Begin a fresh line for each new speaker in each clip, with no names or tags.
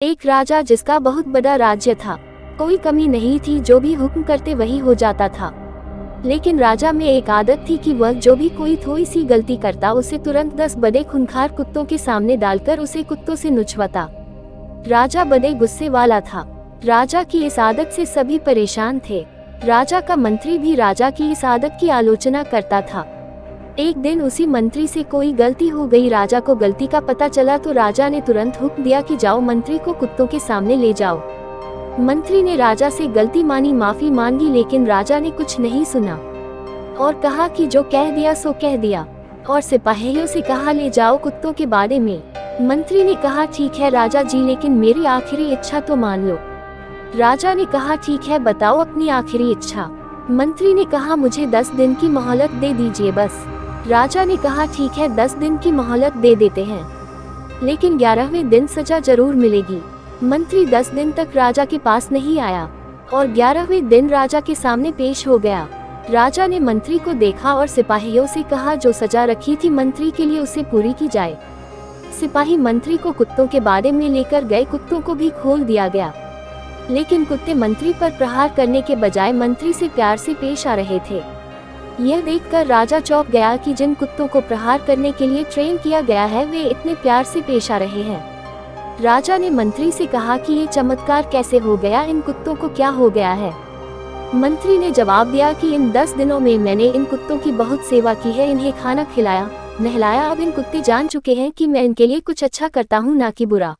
एक राजा जिसका बहुत बड़ा राज्य था, कोई कमी नहीं थी, जो भी हुक्म करते वही हो जाता था। लेकिन राजा में एक आदत थी कि वह जो भी कोई थोड़ी सी गलती करता उसे तुरंत 10 बड़े खूंखार कुत्तों के सामने डालकर उसे कुत्तों से नोचवाता। राजा बड़े गुस्से वाला था। राजा की इस आदत से सभी परेशान थे। राजा का मंत्री भी राजा की इस आदत की आलोचना करता था। एक दिन उसी मंत्री से कोई गलती हो गई। राजा को गलती का पता चला तो राजा ने तुरंत हुक्म दिया कि जाओ, मंत्री को कुत्तों के सामने ले जाओ। मंत्री ने राजा से गलती मानी, माफी मांगी, लेकिन राजा ने कुछ नहीं सुना और कहा कि जो कह दिया सो कह दिया, और सिपाहियों से कहा ले जाओ कुत्तों के बाड़े में। मंत्री ने कहा ठीक है राजा जी, लेकिन मेरी आखिरी इच्छा तो मान लो। राजा ने कहा ठीक है, बताओ अपनी आखिरी इच्छा। मंत्री ने कहा मुझे 10 दिन की मोहलत दे दीजिए बस। राजा ने कहा ठीक है, 10 दिन की मोहलत दे देते हैं, लेकिन 11वें दिन सजा जरूर मिलेगी। मंत्री 10 दिन तक राजा के पास नहीं आया और 11वें दिन राजा के सामने पेश हो गया। राजा ने मंत्री को देखा और सिपाहियों से कहा जो सजा रखी थी मंत्री के लिए उसे पूरी की जाए। सिपाही मंत्री को कुत्तों के बाड़े में लेकर गए। कुत्तों को भी खोल दिया गया, लेकिन कुत्ते मंत्री पर प्रहार करने के बजाय मंत्री से प्यार से पेश आ रहे थे। यह देखकर राजा चौंक गया कि जिन कुत्तों को प्रहार करने के लिए ट्रेन किया गया है वे इतने प्यार से पेश आ रहे हैं। राजा ने मंत्री से कहा कि ये चमत्कार कैसे हो गया, इन कुत्तों को क्या हो गया है। मंत्री ने जवाब दिया कि इन 10 दिनों में मैंने इन कुत्तों की बहुत सेवा की है, इन्हें खाना खिलाया, नहलाया। अब इन कुत्ते जान चुके हैं कि मैं इनके लिए कुछ अच्छा करता हूँ, ना कि बुरा।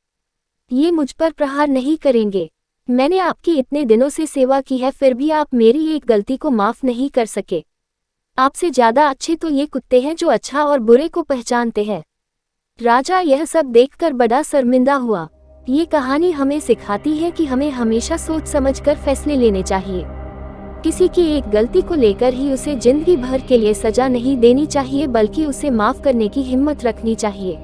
ये मुझ पर प्रहार नहीं करेंगे। मैंने आपकी इतने दिनों से सेवा की है, फिर भी आप मेरी एक गलती को माफ नहीं कर सके। आपसे ज्यादा अच्छे तो ये कुत्ते हैं जो अच्छा और बुरे को पहचानते हैं। राजा यह सब देखकर बड़ा शर्मिंदा हुआ। ये कहानी हमें सिखाती है कि हमें हमेशा सोच समझकर फैसले लेने चाहिए। किसी की एक गलती को लेकर ही उसे जिंदगी भर के लिए सजा नहीं देनी चाहिए, बल्कि उसे माफ करने की हिम्मत रखनी चाहिए।